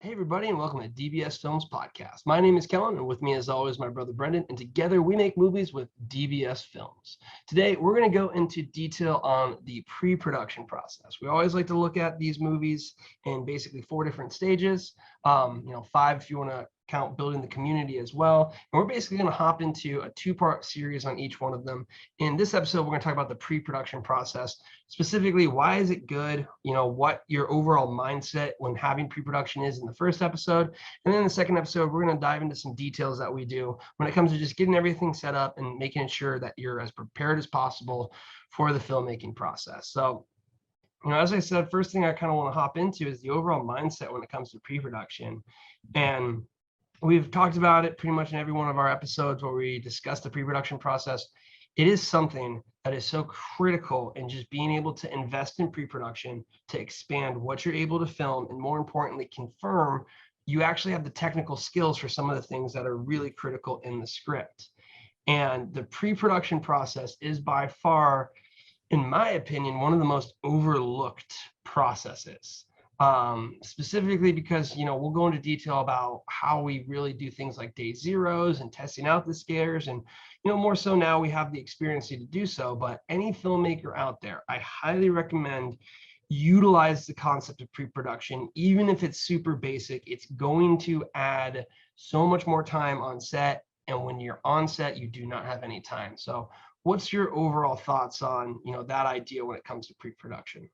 Hey, everybody, and welcome to DBS Films Podcast. My name is Kellen, and with me, as always, my brother Brendan, and together we make movies with DBS Films. Today, we're going to go into detail on the pre-production process. We always like to look at these movies in basically 4 different stages, 5 if you want to count building the community as well. And we're basically going to hop into a 2-part series on each one of them. In this episode, we're going to talk about the pre-production process, specifically why is it good, what your overall mindset when having pre-production is in the first episode. And then in the second episode, we're going to dive into some details that we do when it comes to just getting everything set up and making sure that you're as prepared as possible for the filmmaking process. So, as I said, first thing I kind of want to hop into is the overall mindset when it comes to pre-production. And we've talked about it pretty much in every one of our episodes where we discuss the pre-production process. It is something that is so critical in just being able to invest in pre-production to expand what you're able to film, and more importantly, confirm you actually have the technical skills for some of the things that are really critical in the script. And the pre-production process is by far, in my opinion, one of the most overlooked processes. Specifically because, we'll go into detail about how we really do things like day zeros and testing out the scares. And, more so now we have the experience to do so. But any filmmaker out there, I highly recommend utilize the concept of pre-production. Even if it's super basic, it's going to add so much more time on set. And when you're on set, you do not have any time. So what's your overall thoughts on, that idea when it comes to pre-production?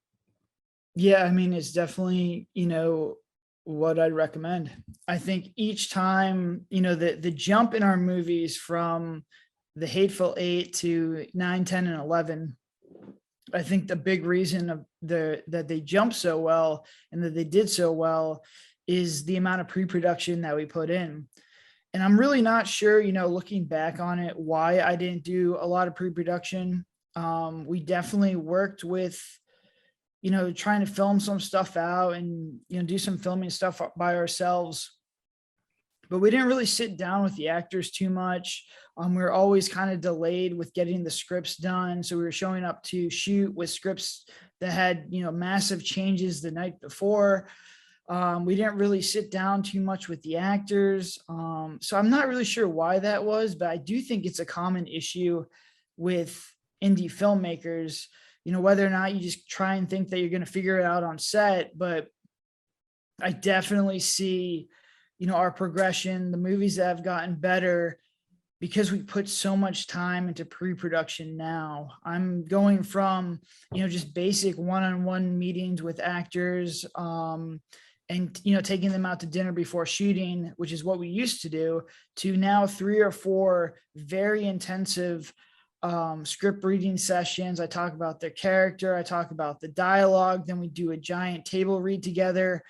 Yeah, I mean, it's definitely, what I'd recommend. I think each time, the jump in our movies from The Hateful Eight to 9, 10, and 11, I think the big reason of that they jumped so well and that they did so well is the amount of pre-production that we put in. And I'm really not sure, looking back on it, why I didn't do a lot of pre-production. We definitely worked with trying to film some stuff out and, do some filming stuff by ourselves. But we didn't really sit down with the actors too much. We were always kind of delayed with getting the scripts done. So we were showing up to shoot with scripts that had, massive changes the night before. We didn't really sit down too much with the actors. So I'm not really sure why that was, but I do think it's a common issue with indie filmmakers. Whether or not you just try and think that you're going to figure it out on set. But I definitely see, our progression, the movies that have gotten better because we put so much time into pre-production now. I'm going from, just basic one-on-one meetings with actors, and, taking them out to dinner before shooting, which is what we used to do, to now 3 or 4 very intensive script reading sessions. I talk about their character, I talk about the dialogue, then we do a giant table read together.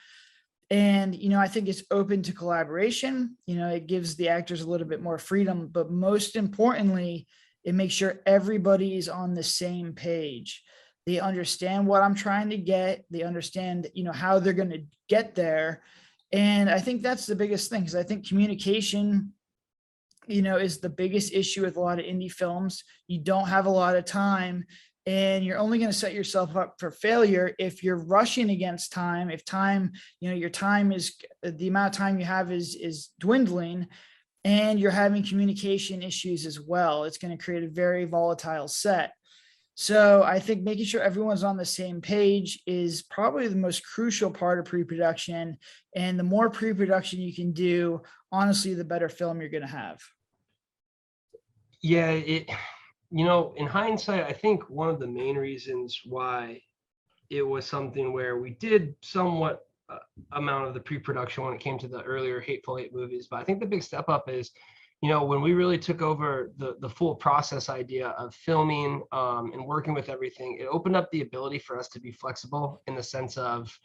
And, I think it's open to collaboration. It gives the actors a little bit more freedom, but most importantly, it makes sure everybody's on the same page. They understand what I'm trying to get. They understand, how they're going to get there. And I think that's the biggest thing, because I think communication is the biggest issue with a lot of indie films. You don't have a lot of time, and you're only going to set yourself up for failure if you're rushing against time. If time, your time is, the amount of time you have is dwindling, and you're having communication issues as well. It's going to create a very volatile set. So I think making sure everyone's on the same page is probably the most crucial part of pre-production. And the more pre-production you can do, honestly, the better film you're going to have. Yeah, in hindsight, I think one of the main reasons why it was something where we did somewhat amount of the pre-production when it came to the earlier Hateful Eight movies. But I think the big step up is, when we really took over the full process idea of filming and working with everything, it opened up the ability for us to be flexible in the sense of,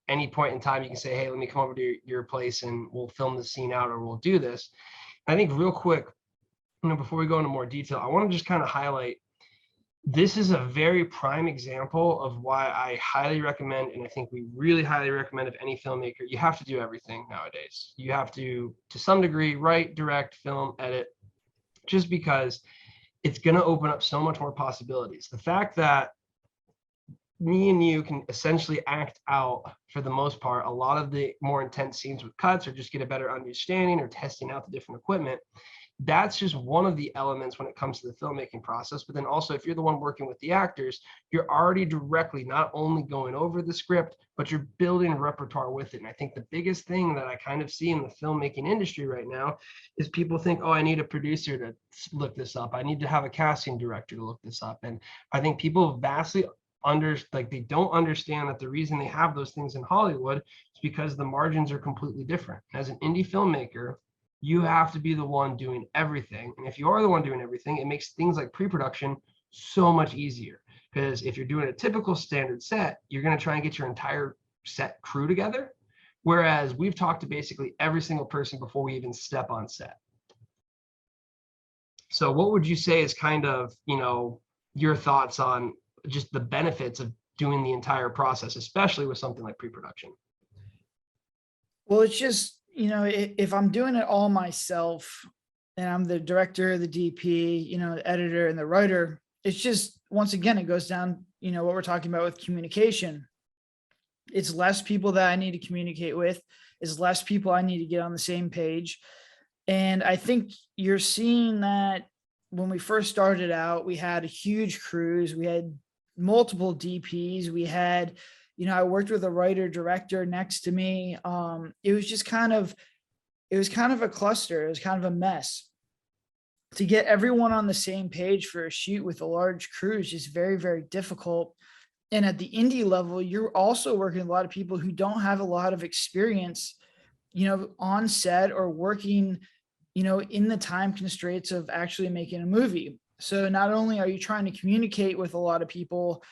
any point in time you can say, hey, let me come over to your place and we'll film the scene out, or we'll do this. I think real quick, before we go into more detail, I want to just kind of highlight, this is a very prime example of why I highly recommend, and I think we really highly recommend, if any filmmaker, you have to do everything nowadays. You have to some degree, write, direct, film, edit, just because it's going to open up so much more possibilities. The fact that me and you can essentially act out, for the most part, a lot of the more intense scenes with cuts, or just get a better understanding or testing out the different equipment. That's just one of the elements when it comes to the filmmaking process. But then also, if you're the one working with the actors, you're already directly not only going over the script, but you're building a repertoire with it. And I think the biggest thing that I kind of see in the filmmaking industry right now is people think, oh, I need a producer to look this up. I need to have a casting director to look this up. And I think people vastly they don't understand that the reason they have those things in Hollywood is because the margins are completely different. As an indie filmmaker, you have to be the one doing everything. And if you are the one doing everything, it makes things like pre-production so much easier. Because if you're doing a typical standard set, you're going to try and get your entire set crew together. Whereas we've talked to basically every single person before we even step on set. So what would you say is kind of, your thoughts on just the benefits of doing the entire process, especially with something like pre-production? Well, it's just, if I'm doing it all myself and I'm the director, the DP, the editor and the writer, it's just, once again, it goes down, what we're talking about with communication. It's less people that I need to communicate with. It's less people I need to get on the same page. And I think you're seeing that when we first started out, we had huge crews. We had multiple DPs. We had, I worked with a writer director next to me. It was kind of a cluster. It was kind of a mess. To get everyone on the same page for a shoot with a large crew is just very, very difficult. And at the indie level, you're also working with a lot of people who don't have a lot of experience, on set or working, in the time constraints of actually making a movie. So not only are you trying to communicate with a lot of people,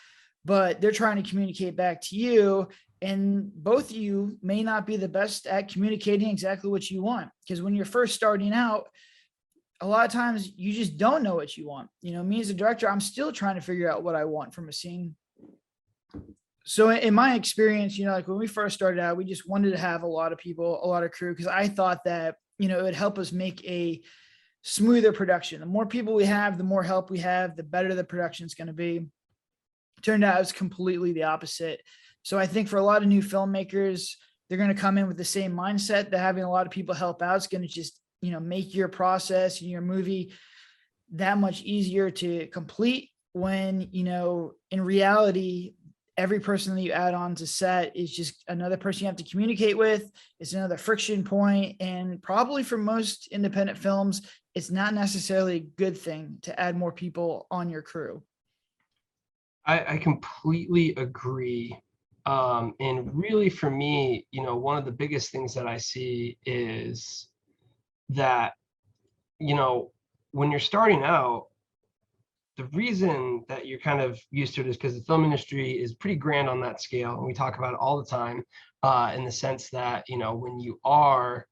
but they're trying to communicate back to you. And both of you may not be the best at communicating exactly what you want. Because when you're first starting out, a lot of times you just don't know what you want. Me as a director, I'm still trying to figure out what I want from a scene. So in my experience, like when we first started out, we just wanted to have a lot of people, a lot of crew, because I thought that, it would help us make a smoother production. The more people we have, the more help we have, the better the production is going to be. Turned out it's completely the opposite. So I think for a lot of new filmmakers, they're going to come in with the same mindset that having a lot of people help out is going to just, make your process and your movie that much easier to complete, when, in reality, every person that you add on to set is just another person you have to communicate with. It's another friction point. And probably for most independent films, it's not necessarily a good thing to add more people on your crew. I completely agree. And really for me, one of the biggest things that I see is that, when you're starting out, the reason that you're kind of used to it is because the film industry is pretty grand on that scale. And we talk about it all the time, in the sense that, when you are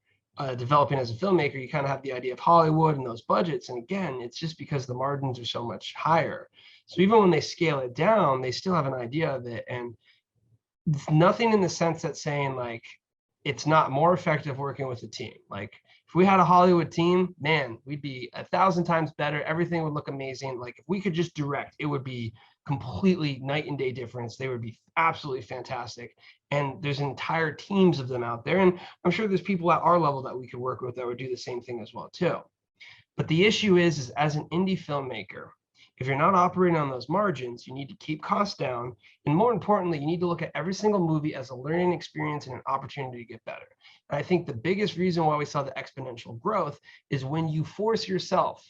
developing as a filmmaker, you kind of have the idea of Hollywood and those budgets. And again, it's just because the margins are so much higher. So even when they scale it down, they still have an idea of it. And it's nothing in the sense that saying like, it's not more effective working with a team. Like if we had a Hollywood team, man, we'd be 1,000 times better. Everything would look amazing. Like if we could just direct, it would be completely night and day difference. They would be absolutely fantastic. And there's entire teams of them out there. And I'm sure there's people at our level that we could work with that would do the same thing as well too. But the issue is as an indie filmmaker, if you're not operating on those margins, you need to keep costs down. And more importantly, you need to look at every single movie as a learning experience and an opportunity to get better. And I think the biggest reason why we saw the exponential growth is when you force yourself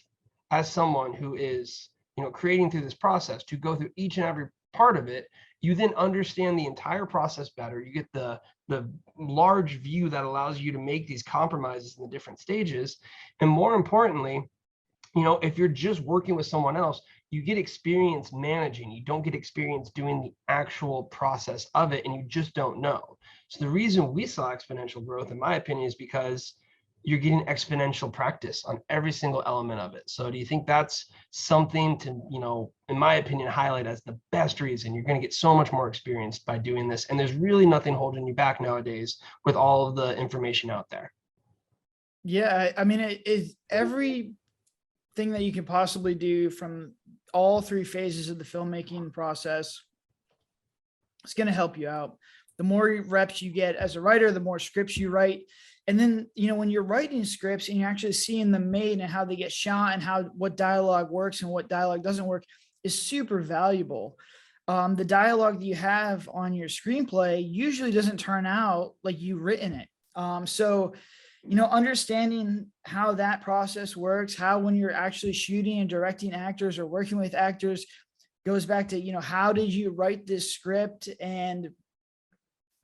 as someone who is, creating through this process to go through each and every part of it, you then understand the entire process better. You get the large view that allows you to make these compromises in the different stages. And more importantly, if you're just working with someone else, you get experience managing. You don't get experience doing the actual process of it, and you just don't know. So the reason we saw exponential growth, in my opinion, is because you're getting exponential practice on every single element of it. So do you think that's something to, in my opinion, highlight as the best reason? You're going to get so much more experience by doing this, and there's really nothing holding you back nowadays with all of the information out there. Yeah, I mean, it is every thing that you can possibly do from all three phases of the filmmaking process. It's going to help you out. The more reps you get as a writer, the more scripts you write. And then, when you're writing scripts and you're actually seeing them made and how they get shot and what dialogue works and what dialogue doesn't work is super valuable. The dialogue that you have on your screenplay usually doesn't turn out like you've written it. So understanding how that process works, how when you're actually shooting and directing actors or working with actors goes back to, how did you write this script? And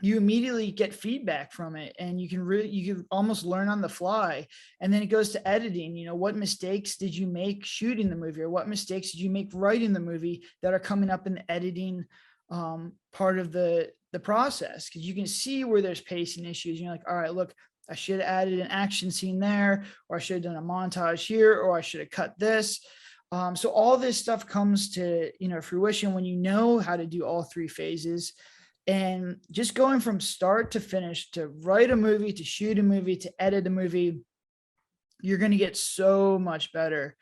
you immediately get feedback from it, and you can almost learn on the fly. And then it goes to editing. What mistakes did you make shooting the movie, or what mistakes did you make writing the movie that are coming up in the editing part of the process? Because you can see where there's pacing issues. You're like, all right, look, I should have added an action scene there, or I should have done a montage here, or I should have cut this. So all this stuff comes to fruition when you know how to do all three phases. And just going from start to finish, to write a movie, to shoot a movie, to edit a movie, you're going to get so much better.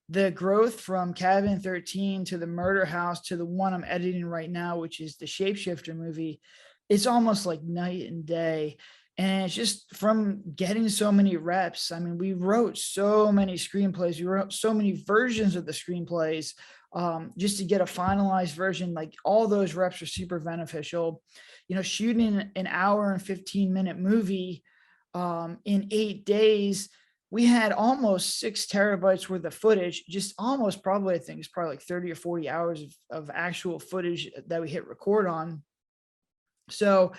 The growth from Cabin 13 to the Murder House to the one I'm editing right now, which is the Shapeshifter movie, it's almost like night and day. And it's just from getting so many reps. I mean, we wrote so many screenplays. We wrote so many versions of the screenplays. Just to get a finalized version, like all those reps are super beneficial. Shooting an hour and 15-minute movie in 8 days, we had almost 6 terabytes worth of footage, just almost probably, I think it's probably like 30 or 40 hours of actual footage that we hit record on. So,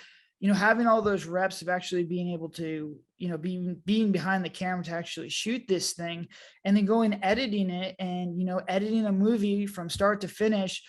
having all those reps of actually being able to, being behind the camera to actually shoot this thing, and then going editing it and, editing a movie from start to finish,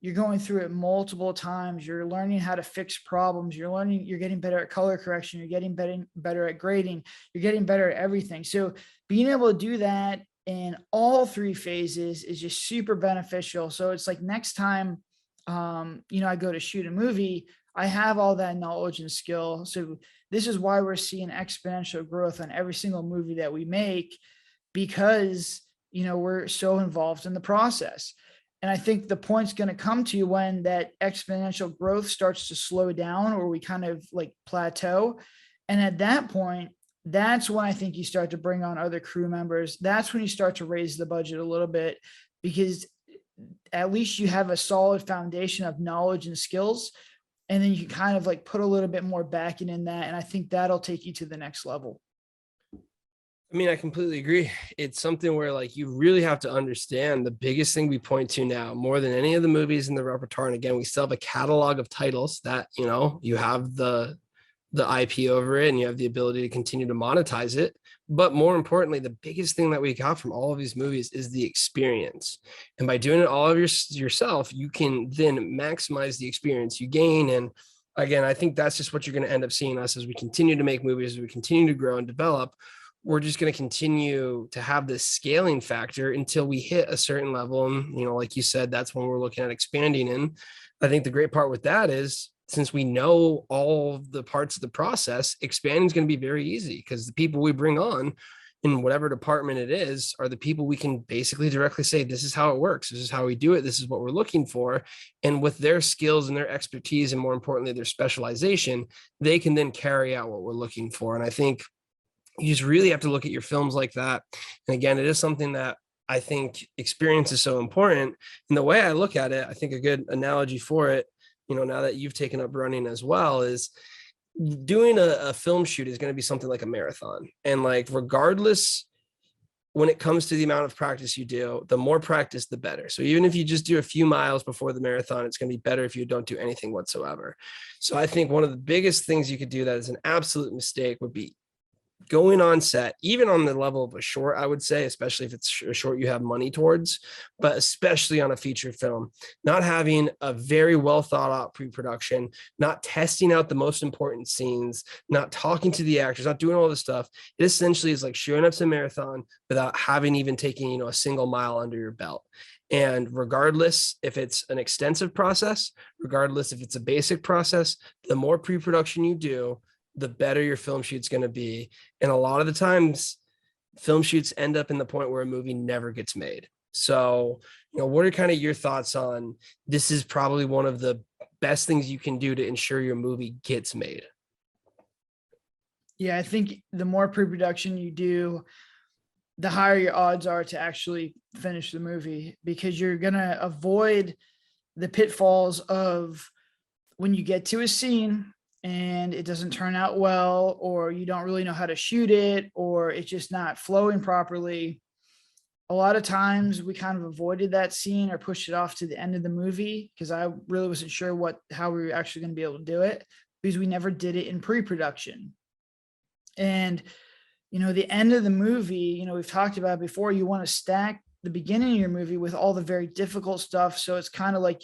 you're going through it multiple times. You're learning how to fix problems. You're getting better at color correction. You're getting better at grading. You're getting better at everything. So being able to do that in all three phases is just super beneficial. So it's like next time, I go to shoot a movie, I have all that knowledge and skill. So this is why we're seeing exponential growth on every single movie that we make, because, we're so involved in the process. And I think the point's going to come to you when that exponential growth starts to slow down, or we kind of like plateau. And at that point, that's when I think you start to bring on other crew members. That's when you start to raise the budget a little bit, because at least you have a solid foundation of knowledge and skills. And then you can kind of like put a little bit more backing in that. And I think that'll take you to the next level. I mean, I completely agree. It's something where like you really have to understand the biggest thing we point to now more than any of the movies in the repertoire. And again, we still have a catalog of titles that, you have the IP over it and you have the ability to continue to monetize it. But more importantly, the biggest thing that we got from all of these movies is the experience. And by doing it all of yourself, you can then maximize the experience you gain. And again, I think that's just what you're going to end up seeing us as we continue to make movies, as we continue to grow and develop. We're just going to continue to have this scaling factor until we hit a certain level. And, like you said, that's when we're looking at expanding. And I think the great part with that is, since we know all the parts of the process, expanding is going to be very easy, because the people we bring on in whatever department it is are the people we can basically directly say, this is how it works. This is how we do it. This is what we're looking for. And with their skills and their expertise, and more importantly, their specialization, they can then carry out what we're looking for. And I think you just really have to look at your films like that. And again, it is something that I think experience is so important. And the way I look at it, I think a good analogy for it, now that you've taken up running as well, is doing a film shoot is going to be something like a marathon. And like, regardless, when it comes to the amount of practice you do, the more practice, the better. So even if you just do a few miles before the marathon, it's going to be better if you don't do anything whatsoever. So I think one of the biggest things you could do that is an absolute mistake would be going on set, even on the level of a short, I would say, especially if it's a short you have money towards, but especially on a feature film, not having a very well thought out pre-production, not testing out the most important scenes, not talking to the actors, not doing all this stuff. It essentially is like showing up to a marathon without having even taken, a single mile under your belt. And regardless if it's an extensive process, regardless if it's a basic process, the more pre-production you do, the better your film shoot's going to be. And a lot of the times film shoots end up in the point where a movie never gets made. So, what are kind of your thoughts on, this is probably one of the best things you can do to ensure your movie gets made? Yeah, I think the more pre-production you do, the higher your odds are to actually finish the movie, because you're going to avoid the pitfalls of when you get to a scene and it doesn't turn out well, or you don't really know how to shoot it, or it's just not flowing properly. A lot of times we kind of avoided that scene or pushed it off to the end of the movie because I really wasn't sure how we were actually going to be able to do it, because we never did it in pre-production. And the end of the movie, we've talked about before, you want to stack the beginning of your movie with all the very difficult stuff. So it's kind of like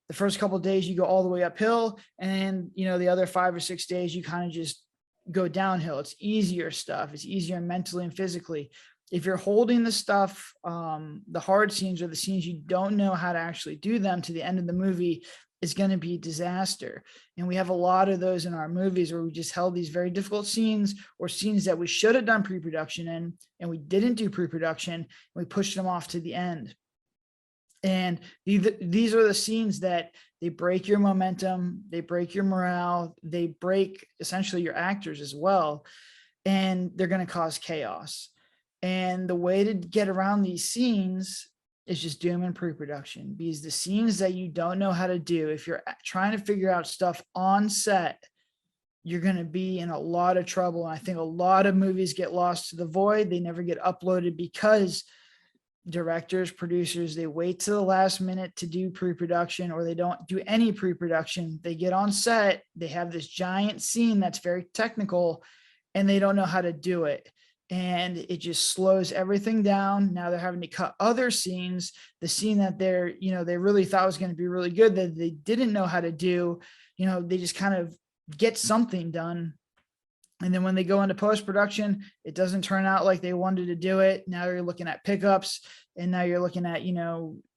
the first couple of days you go all the way uphill, and the other 5 or 6 days you kind of just go downhill. It's easier stuff. It's easier mentally and physically. If you're holding the stuff, the hard scenes or the scenes you don't know how to actually do them to the end of the movie, is going to be a disaster. And we have a lot of those in our movies where we just held these very difficult scenes, or scenes that we should have done pre-production in, and we didn't do pre-production, and we pushed them off to the end. And these are the scenes that they break your momentum, they break your morale, they break essentially your actors as well, and they're going to cause chaos. And the way to get around these scenes is just do them in pre-production, because the scenes that you don't know how to do, if you're trying to figure out stuff on set, you're going to be in a lot of trouble. And I think a lot of movies get lost to the void. They never get uploaded because directors, producers, they wait to the last minute to do pre-production, or they don't do any pre-production. They get on set, they have this giant scene that's very technical, and they don't know how to do it. And it just slows everything down. Now they're having to cut other scenes. The scene that they really thought was going to be really good, that they didn't know how to do, they just kind of get something done. And then when they go into post-production, it doesn't turn out like they wanted to do it. Now you're looking at pickups, and now you're looking at,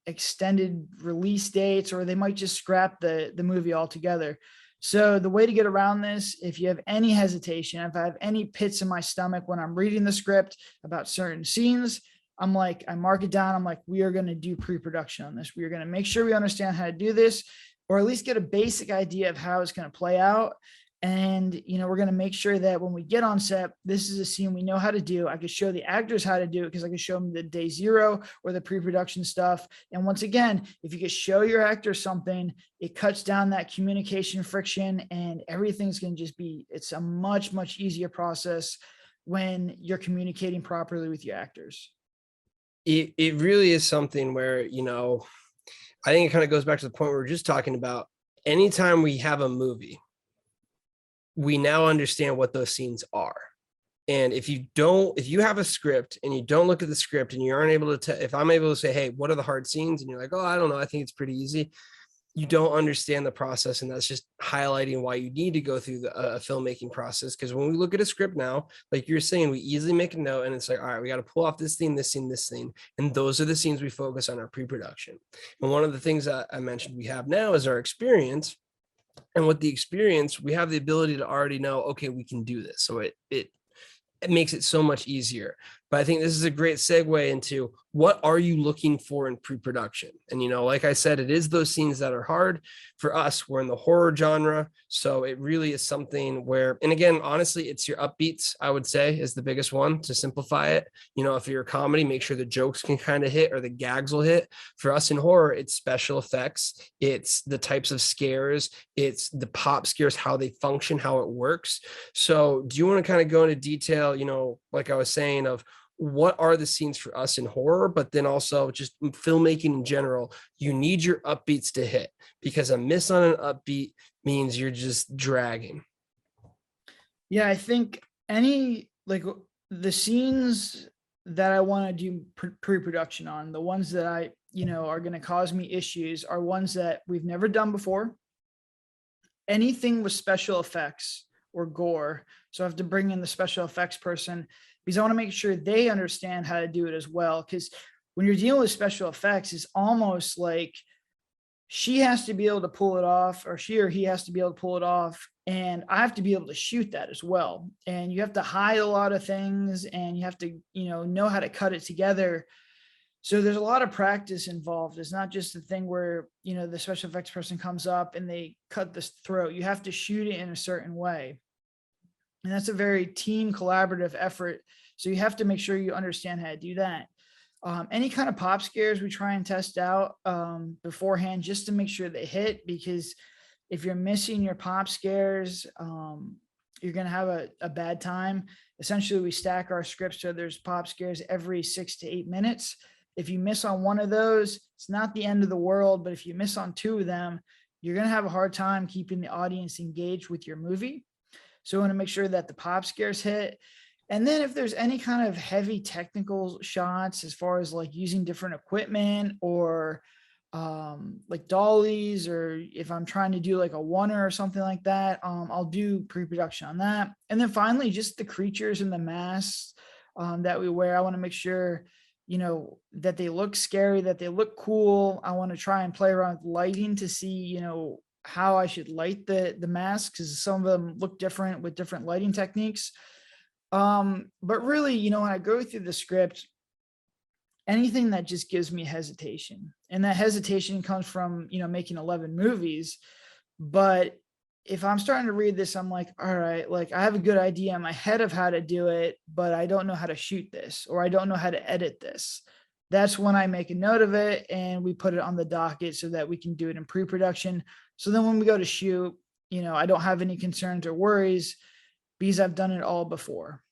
extended release dates, or they might just scrap the movie altogether. So the way to get around this, if you have any hesitation, if I have any pits in my stomach when I'm reading the script about certain scenes, I mark it down. I'm like, we are going to do pre-production on this. We are going to make sure we understand how to do this, or at least get a basic idea of how it's going to play out. And, we're going to make sure that when we get on set, this is a scene we know how to do. I could show the actors how to do it, because I can show them the day zero or the pre-production stuff. And once again, if you could show your actors something, it cuts down that communication friction, and everything's going to it's a much, much easier process when you're communicating properly with your actors. It really is something where, I think it kind of goes back to the point we were just talking about. Anytime we have a movie, we now understand what those scenes are. And if you have a script and you don't look at the script and you aren't able to, if I'm able to say, hey, what are the hard scenes? And you're like, oh, I don't know, I think it's pretty easy. You don't understand the process. And that's just highlighting why you need to go through the filmmaking process. Because when we look at a script now, like you're saying, we easily make a note, and it's like, all right, we got to pull off this scene, this scene, this scene. And those are the scenes we focus on our pre-production. And one of the things that I mentioned we have now is our experience. And with the experience, we have the ability to already know, okay, we can do this. So it makes it so much easier. But I think this is a great segue into what are you looking for in pre-production? And, like I said, it is those scenes that are hard. For us, we're in the horror genre. So it really is something where, and again, honestly, it's your upbeats, I would say, is the biggest one to simplify it. If you're a comedy, make sure the jokes can kind of hit, or the gags will hit. For us in horror, it's special effects. It's the types of scares. It's the pop scares, how they function, how it works. So do you want to kind of go into detail, like I was saying, of what are the scenes for us in horror, but then also just filmmaking in general? You need your upbeats to hit, because a miss on an upbeat means you're just dragging. Yeah, I think the scenes that I want to do pre-production on, the ones that I, are going to cause me issues, are ones that we've never done before. Anything with special effects or gore. So I have to bring in the special effects person, because I want to make sure they understand how to do it as well. Because when you're dealing with special effects, it's almost like she has to be able to pull it off, or she or he has to be able to pull it off. And I have to be able to shoot that as well. And you have to hide a lot of things, and you have to, know how to cut it together. So there's a lot of practice involved. It's not just a thing where, the special effects person comes up and they cut the throat. You have to shoot it in a certain way. And that's a very team collaborative effort. So you have to make sure you understand how to do that. Any kind of pop scares we try and test out beforehand just to make sure they hit, because if you're missing your pop scares, you're going to have a bad time. Essentially, we stack our scripts so there's pop scares every 6 to 8 minutes. If you miss on one of those, it's not the end of the world, but if you miss on 2 of them, you're going to have a hard time keeping the audience engaged with your movie. So we want to make sure that the pop scares hit. And then if there's any kind of heavy technical shots, as far as like using different equipment or like dollies, or if I'm trying to do like a oneer or something like that, I'll do pre-production on that. And then finally, just the creatures and the masks that we wear. I want to make sure, that they look scary, that they look cool. I want to try and play around with lighting to see, how I should light the masks, because some of them look different with different lighting techniques. But really, when I go through the script, anything that just gives me hesitation, and that hesitation comes from, making 11 movies. But if I'm starting to read this, I'm like, all right, like I have a good idea in my head of how to do it, but I don't know how to shoot this, or I don't know how to edit this. That's when I make a note of it and we put it on the docket so that we can do it in pre-production. So then when we go to shoot, I don't have any concerns or worries because I've done it all before.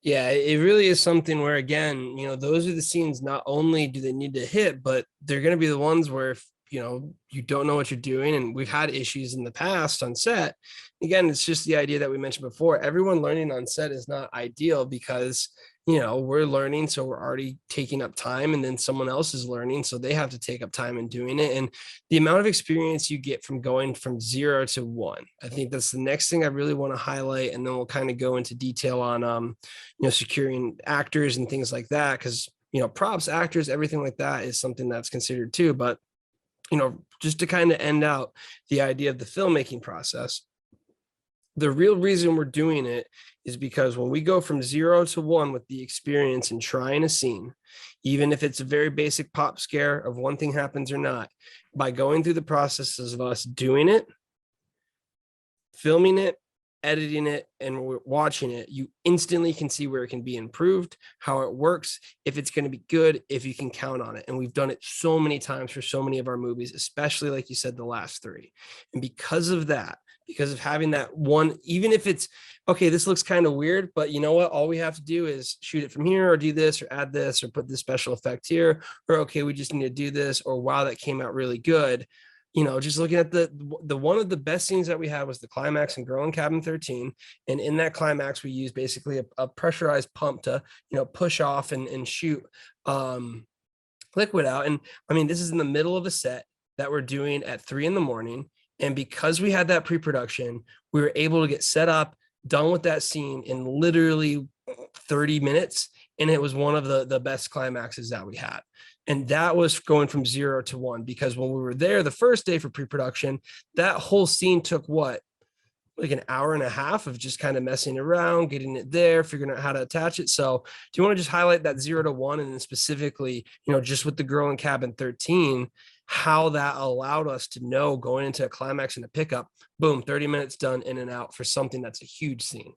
Yeah, it really is something where, again, those are the scenes, not only do they need to hit, but they're going to be the ones where if, you don't know what you're doing. And we've had issues in the past on set. Again, it's just the idea that we mentioned before. Everyone learning on set is not ideal because, we're learning. So we're already taking up time, and then someone else is learning. So they have to take up time in doing it. And the amount of experience you get from going from 0 to 1, I think that's the next thing I really want to highlight. And then we'll kind of go into detail on, securing actors and things like that. Cause, props, actors, everything like that is something that's considered too. But just to kind of end out the idea of the filmmaking process, the real reason we're doing it is because when we go from 0 to 1 with the experience in trying a scene, even if it's a very basic pop scare of one thing happens or not, by going through the processes of us doing it, filming it, editing it, and watching it, you instantly can see where it can be improved, how it works, if it's going to be good, if you can count on it. And we've done it so many times for so many of our movies, especially like you said, the last 3. And because of that, because of having that one, even if it's okay, this looks kind of weird, but you know what, all we have to do is shoot it from here, or do this, or add this, or put this special effect here, or okay, we just need to do this, or wow, that came out really good. Just looking at the one of the best scenes that we had was the climax in Girl in Cabin 13. And in that climax, we used basically a pressurized pump to, push off and shoot liquid out. And I mean, this is in the middle of a set that we're doing at 3 a.m. And because we had that pre-production, we were able to get set up, done with that scene in literally 30 minutes. And it was one of the best climaxes that we had. And that was going from 0 to 1, because when we were there the first day for pre-production, that whole scene took like an hour and a half of just kind of messing around, getting it there, figuring out how to attach it. So do you want to just highlight that 0 to 1, and then specifically, just with the Girl in Cabin 13, how that allowed us to know going into a climax and a pickup, boom, 30 minutes done, in and out for something that's a huge scene.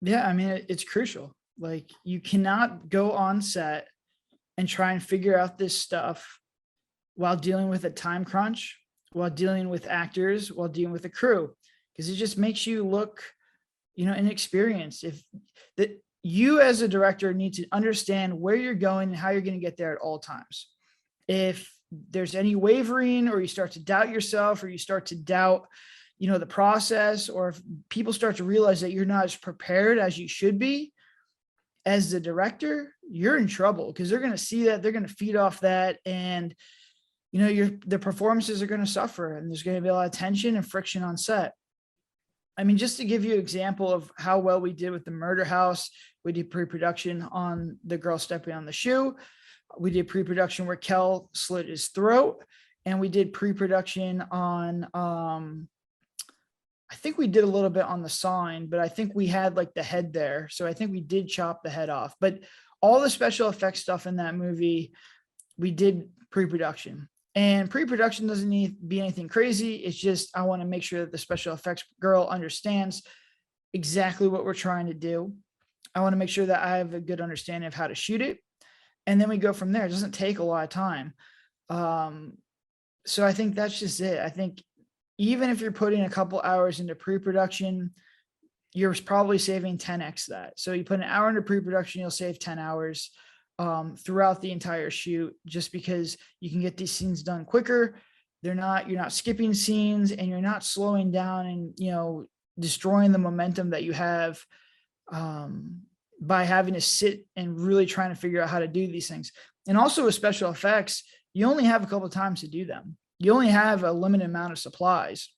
Yeah, I mean, it's crucial. Like, you cannot go on set and try and figure out this stuff while dealing with a time crunch, while dealing with actors, while dealing with a crew, because it just makes you look, inexperienced. If that you as a director need to understand where you're going and how you're going to get there at all times. If there's any wavering, or you start to doubt yourself, or you start to doubt, the process, or if people start to realize that you're not as prepared as you should be as the director, you're in trouble, because they're going to see that, they're going to feed off that, and the performances are going to suffer, and there's going to be a lot of tension and friction on set. I mean, just to give you an example of how well we did with the Murder House, we did pre-production on the girl stepping on the shoe. We did pre-production where Kel slit his throat, and we did pre-production on, I think we did a little bit on the sign, but I think we had like the head there. So I think we did chop the head off. But all the special effects stuff in that movie, we did pre-production. And pre-production doesn't need to be anything crazy. It's just, I want to make sure that the special effects girl understands exactly what we're trying to do. I want to make sure that I have a good understanding of how to shoot it. And then we go from there. It doesn't take a lot of time. So I think that's just it. I think even if you're putting a couple hours into pre-production, you're probably saving 10x that. So you put an hour into pre-production, you'll save 10 hours throughout the entire shoot, just because you can get these scenes done quicker. You're not skipping scenes, and you're not slowing down and, destroying the momentum that you have by having to sit and really trying to figure out how to do these things. And also with special effects, you only have a couple of times to do them. You only have a limited amount of supplies.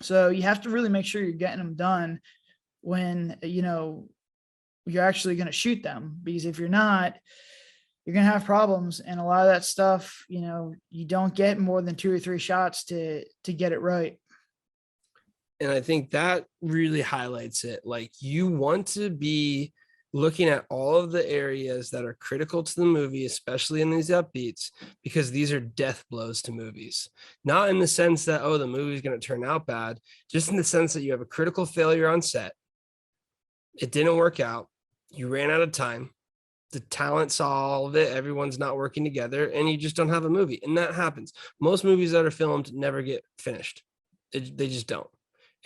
So you have to really make sure you're getting them done when, you're actually going to shoot them, because if you're not, you're going to have problems. And a lot of that stuff, you don't get more than 2 or 3 shots to get it right. And I think that really highlights it. Like, you want to be looking at all of the areas that are critical to the movie, especially in these upbeats, because these are death blows to movies. Not in the sense that, oh, the movie's going to turn out bad, just in the sense that you have a critical failure on set. It didn't work out. You ran out of time. The talent saw all of it. Everyone's not working together, and you just don't have a movie. And that happens. Most movies that are filmed never get finished. They just don't.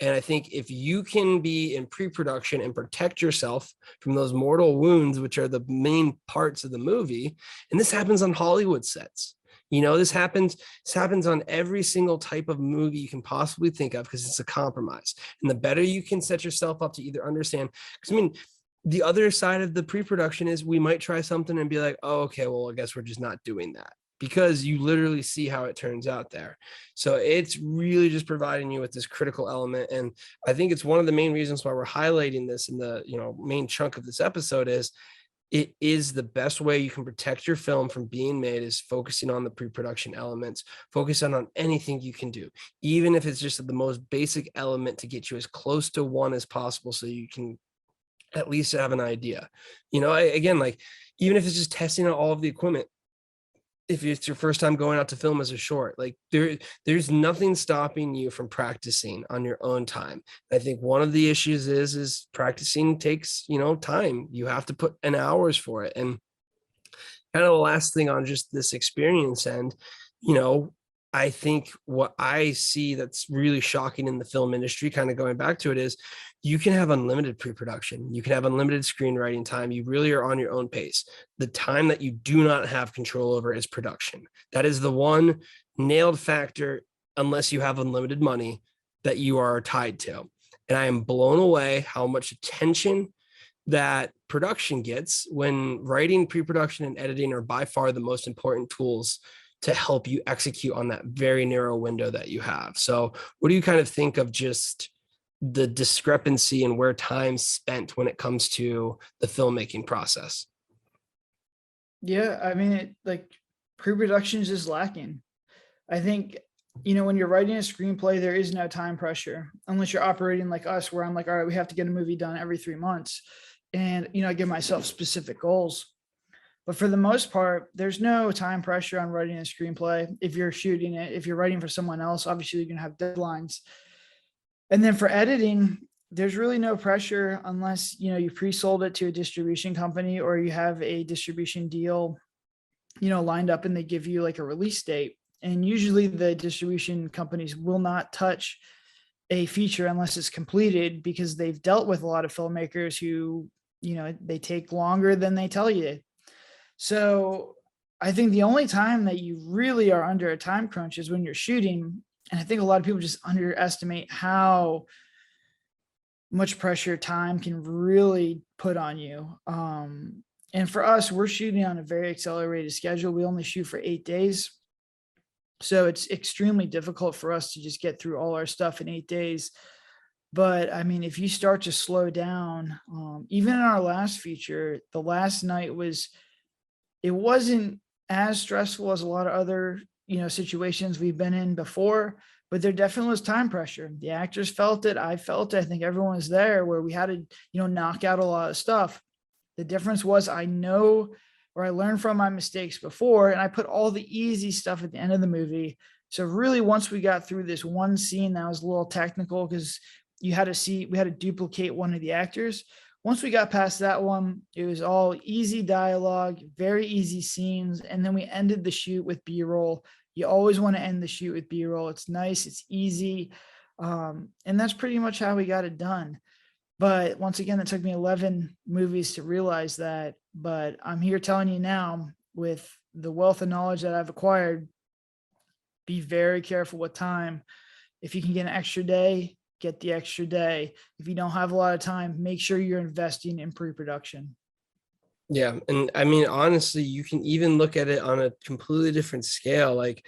And I think if you can be in pre-production and protect yourself from those mortal wounds, which are the main parts of the movie, and this happens on Hollywood sets. This happens on every single type of movie you can possibly think of, because it's a compromise. And the better you can set yourself up to either understand, because the other side of the pre-production is we might try something and be like, oh, okay, well, I guess we're just not doing that, because you literally see how it turns out there. So it's really just providing you with this critical element. And I think it's one of the main reasons why we're highlighting this in the main chunk of this episode is it is the best way you can protect your film from being made, is focusing on the pre-production elements, focusing on anything you can do, even if it's just the most basic element to get you as close to one as possible, so you can at least have an idea. Again, like, even if it's just testing out all of the equipment, if it's your first time going out to film as a short, like there's nothing stopping you from practicing on your own time. I think one of the issues is practicing takes, time. You have to put in hours for it. And kind of the last thing on just this experience end, I think what I see that's really shocking in the film industry, kind of going back to it, is you can have unlimited pre-production. You can have unlimited screenwriting time. You really are on your own pace. The time that you do not have control over is production. That is the one nailed factor, unless you have unlimited money, that you are tied to. And I am blown away how much attention that production gets, when writing, pre-production, and editing are by far the most important tools to help you execute on that very narrow window that you have. So what do you kind of think of just the discrepancy and where time's spent when it comes to the filmmaking process? Yeah, pre-production is just lacking. I think, when you're writing a screenplay, there is no time pressure, unless you're operating like us, where I'm like, all right, we have to get a movie done every 3 months. And, I give myself specific goals. But for the most part, there's no time pressure on writing a screenplay. If you're shooting it, if you're writing for someone else, obviously you're going to have deadlines. And then for editing, there's really no pressure, unless, you pre-sold it to a distribution company, or you have a distribution deal, lined up, and they give you like a release date. And usually the distribution companies will not touch a feature unless it's completed, because they've dealt with a lot of filmmakers who, they take longer than they tell you. So I think the only time that you really are under a time crunch is when you're shooting. And I think a lot of people just underestimate how much pressure time can really put on you. And for us, we're shooting on a very accelerated schedule. We only shoot for 8 days. So it's extremely difficult for us to just get through all our stuff in 8 days. But if you start to slow down, even in our last feature, the last night it wasn't as stressful as a lot of other, situations we've been in before, but there definitely was time pressure. The actors felt it. I felt it. I think everyone was there, where we had to, knock out a lot of stuff. The difference was I know, or I learned from my mistakes before, and I put all the easy stuff at the end of the movie. So really, once we got through this one scene that was a little technical because we had to duplicate one of the actors. Once we got past that one, it was all easy dialogue, very easy scenes. And then we ended the shoot with B-roll. You always want to end the shoot with B-roll. It's nice, it's easy. And that's pretty much how we got it done. But once again, it took me 11 movies to realize that. But I'm here telling you now, with the wealth of knowledge that I've acquired, be very careful with time. If you can get an extra day, get the extra day. If you don't have a lot of time, make sure you're investing in pre-production. Yeah. And I mean, honestly, you can even look at it on a completely different scale. Like,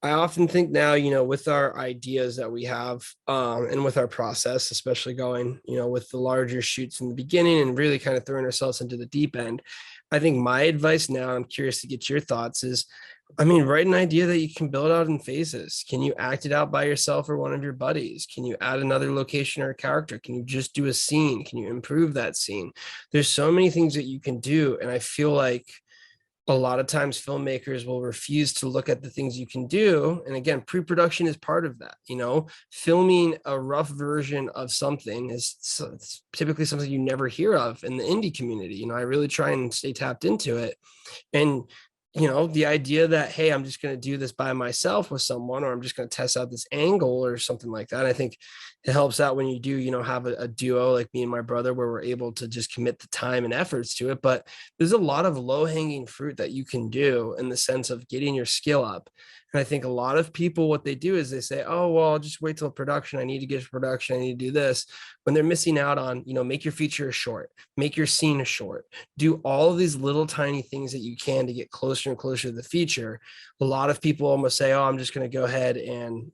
I often think now, with our ideas that we have, and with our process, especially going, with the larger shoots in the beginning and really kind of throwing ourselves into the deep end. I think my advice now, I'm curious to get your thoughts, is, I mean, write an idea that you can build out in phases. Can you act it out by yourself or one of your buddies? Can you add another location or a character? Can you just do a scene? Can you improve that scene? There's so many things that you can do. And I feel like a lot of times filmmakers will refuse to look at the things you can do. And again, pre-production is part of that. Filming a rough version of something is it's typically something you never hear of in the indie community. I really try and stay tapped into it. And the idea that, hey, I'm just going to do this by myself with someone, or I'm just going to test out this angle or something like that. I think it helps out when you do, have a duo like me and my brother, where we're able to just commit the time and efforts to it. But there's a lot of low hanging fruit that you can do in the sense of getting your skill up. And I think a lot of people, what they do is they say, oh, well, I'll just wait till production. I need to get to production. I need to do this, when they're missing out on, make your feature a short, make your scene a short, do all of these little tiny things that you can to get closer and closer to the feature. A lot of people almost say, oh, I'm just going to go ahead and,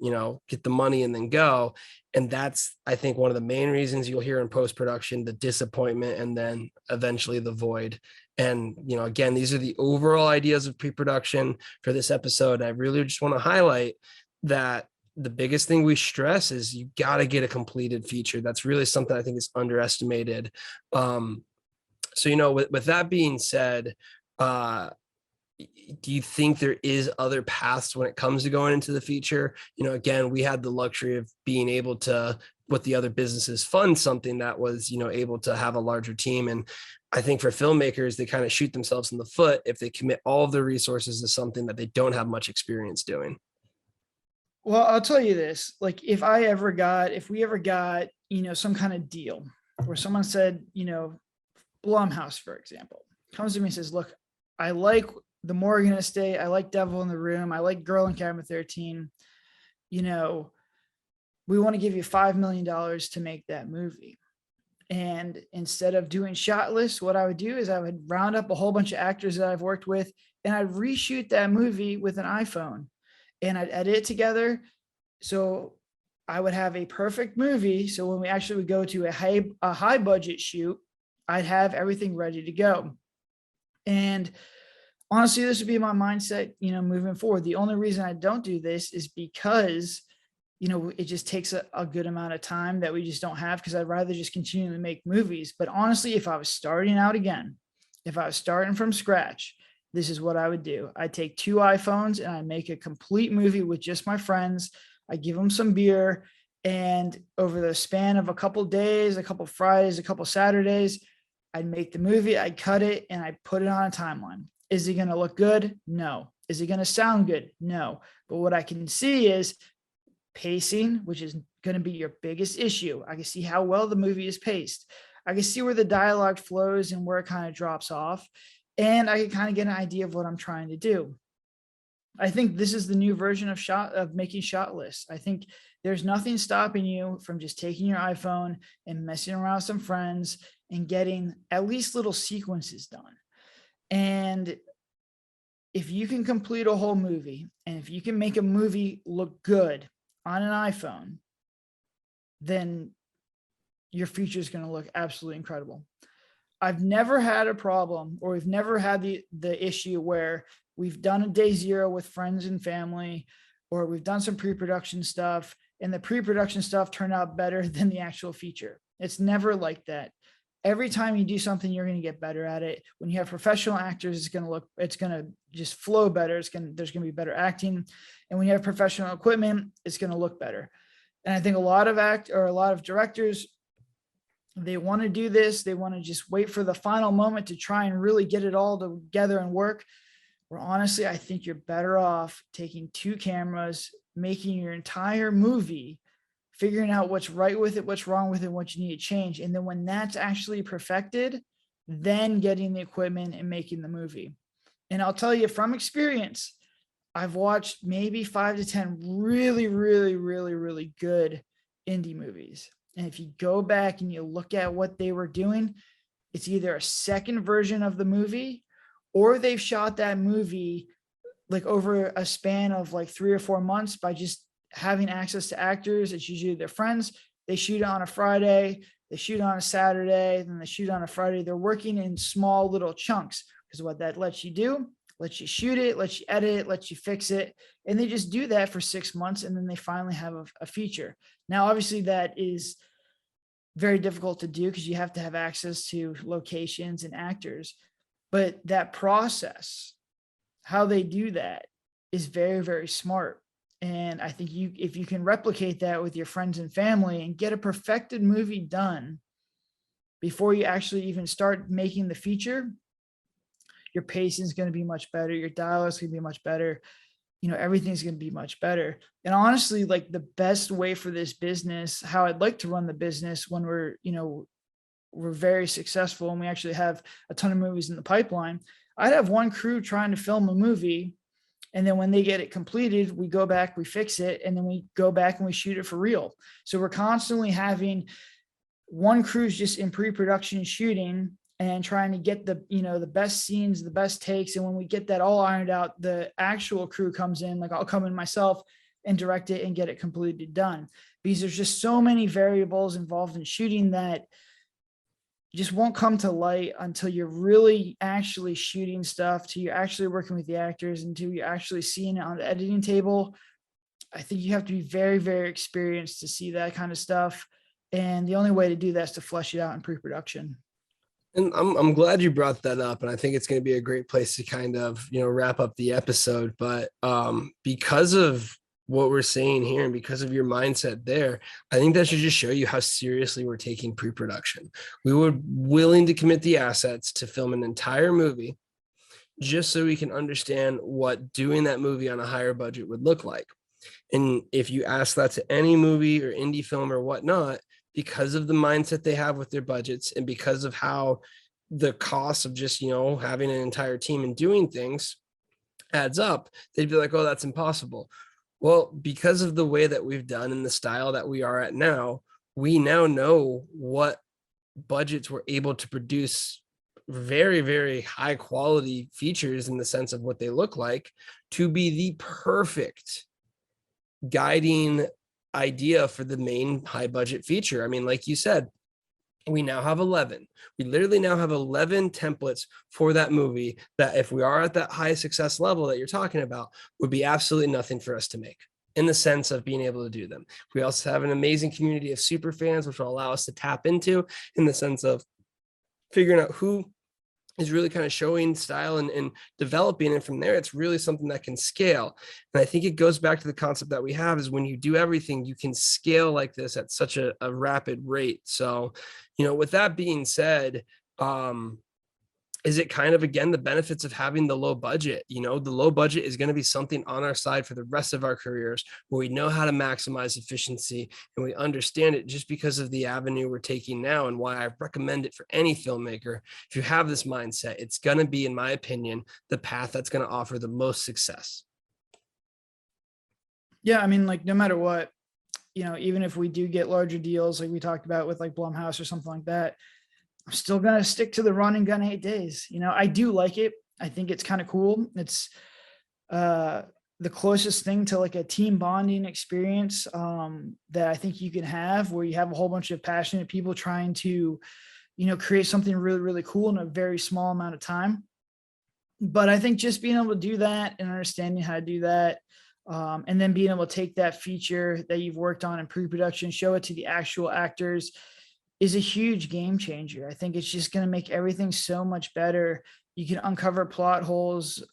get the money and then go. And that's, I think, one of the main reasons you'll hear in post-production, the disappointment, and then eventually the void. And, again, these are the overall ideas of pre-production for this episode. I really just want to highlight that the biggest thing we stress is you got to get a completed feature. That's really something I think is underestimated. So, with that being said, do you think there is other paths when it comes to going into the feature? Again, we had the luxury of being able to, with the other businesses, fund something that was, able to have a larger team. And I think for filmmakers, they kind of shoot themselves in the foot if they commit all of their resources to something that they don't have much experience doing. Well, I'll tell you this, like if we ever got, some kind of deal where someone said, Blumhouse, for example, comes to me and says, look, I like The Morgan Estate, I like Devil in the Room, I like Girl in Camera 13, we want to give you $5 million to make that movie. And instead of doing shot lists, what I would do is I would round up a whole bunch of actors that I've worked with, and I'd reshoot that movie with an iPhone, and I'd edit it together. So I would have a perfect movie. So when we actually would go to a high budget shoot, I'd have everything ready to go. And honestly, this would be my mindset, moving forward. The only reason I don't do this is because, it just takes a good amount of time that we just don't have, because I'd rather just continue to make movies. But honestly, if I was starting out again, if I was starting from scratch, this is what I would do. I'd take 2 iPhones and I'd make a complete movie with just my friends. I give them some beer, and over the span of a couple days, a couple Fridays, a couple Saturdays, I'd make the movie, I'd cut it, and I'd put it on a timeline. Is it going to look good? No. Is it going to sound good? No. But what I can see is pacing, which is going to be your biggest issue. I can see how well the movie is paced. I can see where the dialogue flows and where it kind of drops off. And I can kind of get an idea of what I'm trying to do. I think this is the new version of making shot lists. I think there's nothing stopping you from just taking your iPhone and messing around with some friends and getting at least little sequences done. And if you can complete a whole movie, and if you can make a movie look good on an iPhone, then your feature is going to look absolutely incredible. I've never had a problem, or we've never had the issue where we've done a day 0 with friends and family, or we've done some pre-production stuff and the pre-production stuff turned out better than the actual feature. It's never like that. every time you do something, you're going to get better at it. When you have professional actors, it's going to just flow better. There's going to be better acting. And when you have professional equipment, it's going to look better. And I think a lot of directors, they want to do this. They want to just wait for the final moment to try and really get it all together and work. Where honestly, I think you're better off taking 2 cameras, making your entire movie, figuring out what's right with it, what's wrong with it, what you need to change. And then when that's actually perfected, then getting the equipment and making the movie. And I'll tell you from experience, I've watched maybe 5 to 10 really, really, really, really good indie movies. And if you go back and you look at what they were doing, it's either a second version of the movie, or they've shot that movie like over a span of like 3 or 4 months by just having access to actors. It's usually their friends. They shoot it on a Friday, they shoot on a Saturday, then they shoot on a Friday. They're working in small little chunks, because what that lets you do, lets you shoot it, lets you edit it, lets you fix it. And they just do that for 6 months. And then they finally have a feature. Now, obviously that is very difficult to do because you have to have access to locations and actors, but that process, how they do that, is very, very smart. And I think if you can replicate that with your friends and family and get a perfected movie done before you actually even start making the feature, your pacing is going to be much better. Your dialogue is going to be much better. Everything's going to be much better. And honestly, like the best way for this business, how I'd like to run the business when we're very successful and we actually have a ton of movies in the pipeline, I'd have one crew trying to film a movie. And then when they get it completed, we go back, we fix it, and then we go back and we shoot it for real. So we're constantly having one crew's just in pre-production shooting and trying to get the best scenes, the best takes. And when we get that all ironed out, the actual crew comes in, like I'll come in myself and direct it and get it completely done. Because there's just so many variables involved in shooting that just won't come to light until you're really actually shooting stuff, till you're actually working with the actors, until you're actually seeing it on the editing table. I think you have to be very, very experienced to see that kind of stuff. And the only way to do that is to flesh it out in pre-production. And I'm glad you brought that up, and I think it's going to be a great place to kind of wrap up the episode. But because of what we're saying here and because of your mindset there, I think that should just show you how seriously we're taking pre-production. We were willing to commit the assets to film an entire movie just so we can understand what doing that movie on a higher budget would look like. And if you ask that to any movie or indie film or whatnot, because of the mindset they have with their budgets and because of how the cost of just, having an entire team and doing things adds up, they'd be like, oh, that's impossible. Well, because of the way that we've done and the style that we are at now, we now know what budgets we're able to produce very, very high quality features in the sense of what they look like to be the perfect guiding idea for the main high budget feature. I mean, like you said, we now have 11. We literally now have 11 templates for that movie that if we are at that high success level that you're talking about, would be absolutely nothing for us to make in the sense of being able to do them. We also have an amazing community of super fans, which will allow us to tap into in the sense of figuring out who is really kind of showing style and developing. And from there, it's really something that can scale. And I think it goes back to the concept that we have is when you do everything, you can scale like this at such a rapid rate. So, with that being said, is it kind of, again, the benefits of having the low budget? The low budget is going to be something on our side for the rest of our careers where we know how to maximize efficiency and we understand it just because of the avenue we're taking now and why I recommend it for any filmmaker. If you have this mindset, it's going to be, in my opinion, the path that's going to offer the most success. Yeah, I mean, like no matter what, even if we do get larger deals, like we talked about with like Blumhouse or something like that, I'm still going to stick to the run and gun 8 days. I do like it. I think it's kind of cool. It's the closest thing to like a team bonding experience that I think you can have, where you have a whole bunch of passionate people trying to, create something really, really cool in a very small amount of time. But I think just being able to do that and understanding how to do that, and then being able to take that feature that you've worked on in pre-production, show it to the actual actors, is a huge game changer. I think it's just going to make everything so much better. You can uncover plot holes.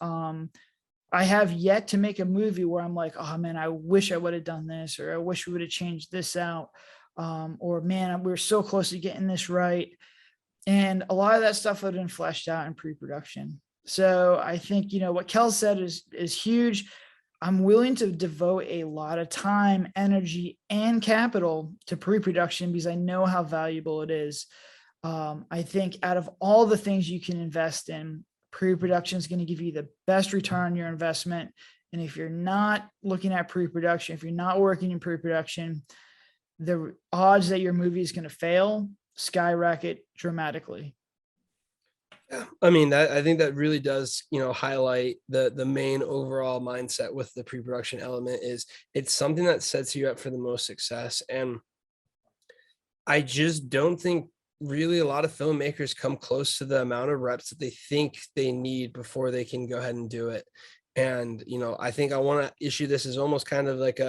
I have yet to make a movie where I'm like, oh man, I wish I would have done this, or I wish we would have changed this out. Or man, we're so close to getting this right. And a lot of that stuff would have been fleshed out in pre-production. So I think, what Kel said is huge. I'm willing to devote a lot of time, energy, and capital to pre-production because I know how valuable it is. I think out of all the things you can invest in, pre-production is going to give you the best return on your investment. And if you're not looking at pre-production, if you're not working in pre-production, the odds that your movie is going to fail skyrocket dramatically. Yeah, I mean, I think that really does, highlight the main overall mindset with the pre-production element. Is it's something that sets you up for the most success. And I just don't think really a lot of filmmakers come close to the amount of reps that they think they need before they can go ahead and do it. And, I think I want to issue this as almost kind of like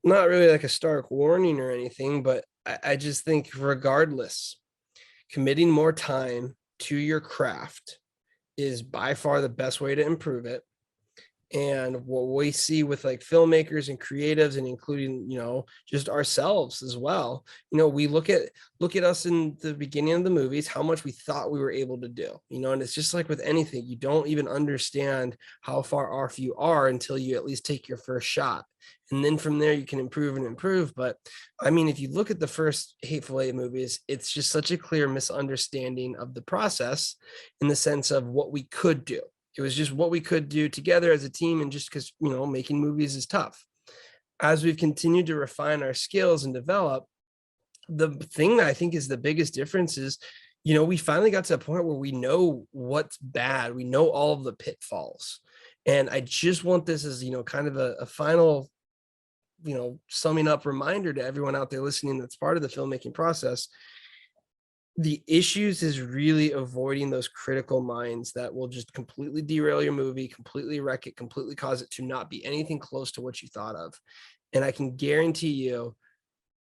not really like a stark warning or anything, but I just think regardless, committing more time to your craft is by far the best way to improve it. And what we see with like filmmakers and creatives, and including, just ourselves as well, we look at us in the beginning of the movies, how much we thought we were able to do, and it's just like with anything, you don't even understand how far off you are until you at least take your first shot. And then from there you can improve and improve. But I mean, if you look at the first Hateful Eight movies, it's just such a clear misunderstanding of the process in the sense of what we could do. It was just what we could do together as a team. And just because, making movies is tough. As we've continued to refine our skills and develop, the thing that I think is the biggest difference is, we finally got to a point where we know what's bad. We know all of the pitfalls. And I just want this as, kind of a final, summing up reminder to everyone out there listening that's part of the filmmaking process. The issues is really avoiding those critical minds that will just completely derail your movie, completely wreck it, completely cause it to not be anything close to what you thought of. And I can guarantee you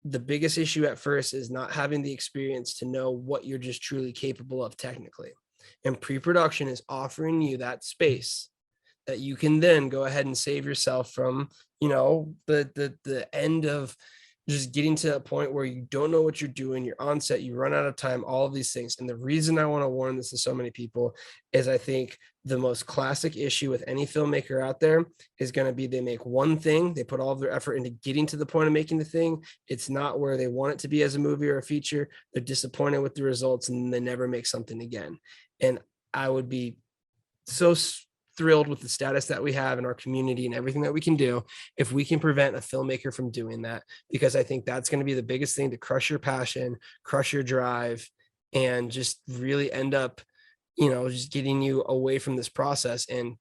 the biggest issue at first is not having the experience to know what you're just truly capable of technically. And pre-production is offering you that space that you can then go ahead and save yourself from, the end of just getting to a point where you don't know what you're doing, you're on set, you run out of time, all of these things. And the reason I want to warn this to so many people is I think the most classic issue with any filmmaker out there is going to be they make one thing, they put all of their effort into getting to the point of making the thing. It's not where they want it to be as a movie or a feature. They're disappointed with the results and they never make something again. And I would be so thrilled with the status that we have in our community and everything that we can do if we can prevent a filmmaker from doing that, because I think that's going to be the biggest thing to crush your passion, crush your drive, and just really end up, just getting you away from this process. And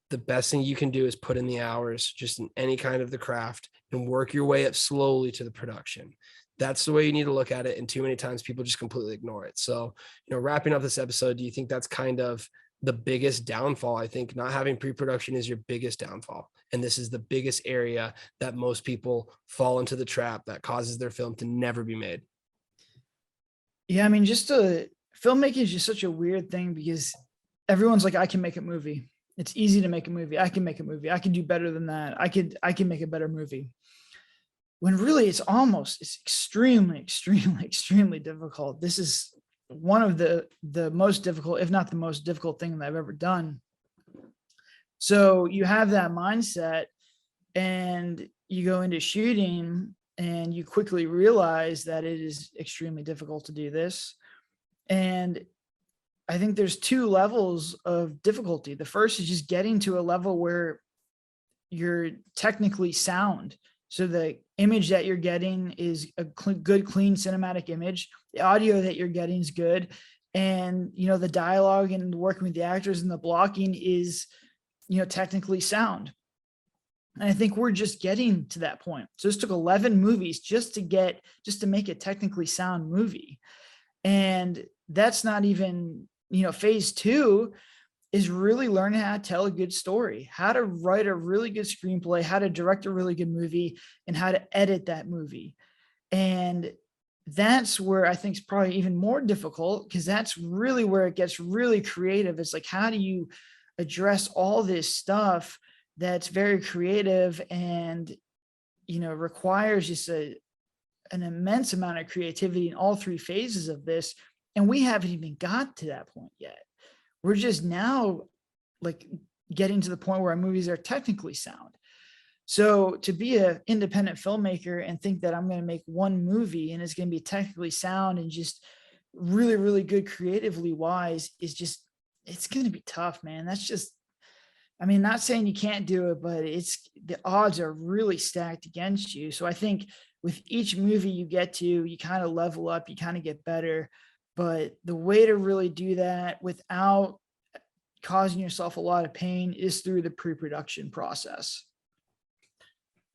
the best thing you can do is put in the hours just in any kind of the craft and work your way up slowly to the production. That's the way you need to look at it. And too many times people just completely ignore it. So, wrapping up this episode, do you think that's kind of the biggest downfall? I think not having pre-production is your biggest downfall. And this is the biggest area that most people fall into the trap that causes their film to never be made. Yeah. I mean, filmmaking is just such a weird thing because everyone's like, I can make a movie. It's easy to make a movie. I can make a movie. I can do better than that. I can make a better movie. When really it's extremely, extremely, extremely difficult. This is one of the most difficult, if not the most difficult thing that I've ever done. So you have that mindset and you go into shooting and you quickly realize that it is extremely difficult to do this. And I think there's two levels of difficulty. The first is just getting to a level where you're technically sound. So the image that you're getting is a good, clean cinematic image. The audio that you're getting is good. And, the dialogue and working with the actors and the blocking is, technically sound. And I think we're just getting to that point. So this took 11 movies just to make a technically sound movie. And that's not even, phase two is really learning how to tell a good story, how to write a really good screenplay, how to direct a really good movie, and how to edit that movie. And that's where I think is probably even more difficult, because that's really where it gets really creative. It's like, how do you address all this stuff that's very creative and, requires just an immense amount of creativity in all three phases of this. And we haven't even got to that point yet. We're just now like getting to the point where our movies are technically sound. So to be an independent filmmaker and think that I'm going to make one movie and it's going to be technically sound and just really, really good creatively wise is just, it's going to be tough, man. That's just, I mean, not saying you can't do it, but the odds are really stacked against you. So I think with each movie you get to, you kind of level up, you kind of get better. But the way to really do that without causing yourself a lot of pain is through the pre-production process.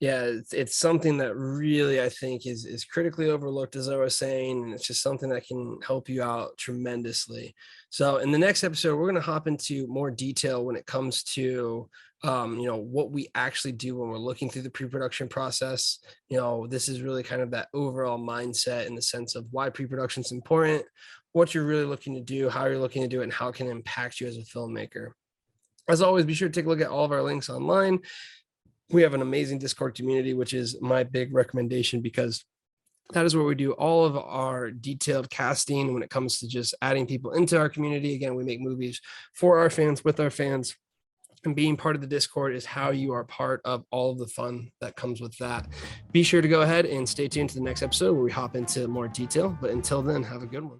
Yeah, it's something that really I think is critically overlooked, as I was saying, and it's just something that can help you out tremendously. So in the next episode, we're going to hop into more detail when it comes to what we actually do when we're looking through the pre-production process. This is really kind of that overall mindset in the sense of why pre-production is important, what you're really looking to do, how you're looking to do it, and how it can impact you as a filmmaker. As always, be sure to take a look at all of our links online. We have an amazing Discord community, which is my big recommendation, because that is where we do all of our detailed casting when it comes to just adding people into our community. Again, we make movies for our fans, with our fans, and being part of the Discord is how you are part of all of the fun that comes with that. Be sure to go ahead and stay tuned to the next episode where we hop into more detail. But until then, have a good one.